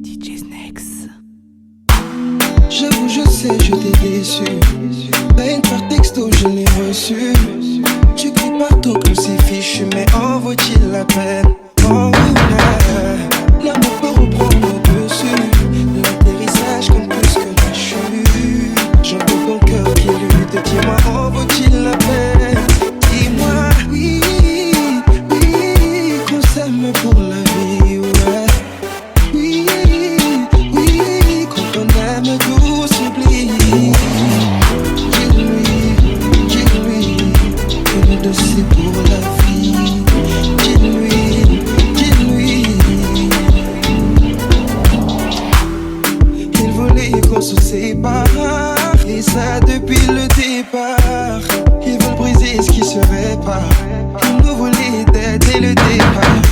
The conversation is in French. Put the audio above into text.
DJ Snakes. J'avoue, je sais, je t'ai déçu. Peine par texto, je l'ai reçu. Tu cries partout que c'est fichu, mais en vaut-il la peine? Oh là, l'amour peut reprendre le dessus. L'atterrissage comme plus que la chute. J'entends ton cœur qui lutte. Dis-moi, en vaut-il la peine? Dis-moi, oui, oui, qu'on s'aime pour la vie, ouais. Oui, oui, quand on aime tout s'oublie. Dis-lui, que nous deux c'est pour la vie. Dis-lui, il voulait qu'on se sépare, et ça depuis le départ. Ils veulent briser ce qui se répare. Ils nous voulaient dès le départ.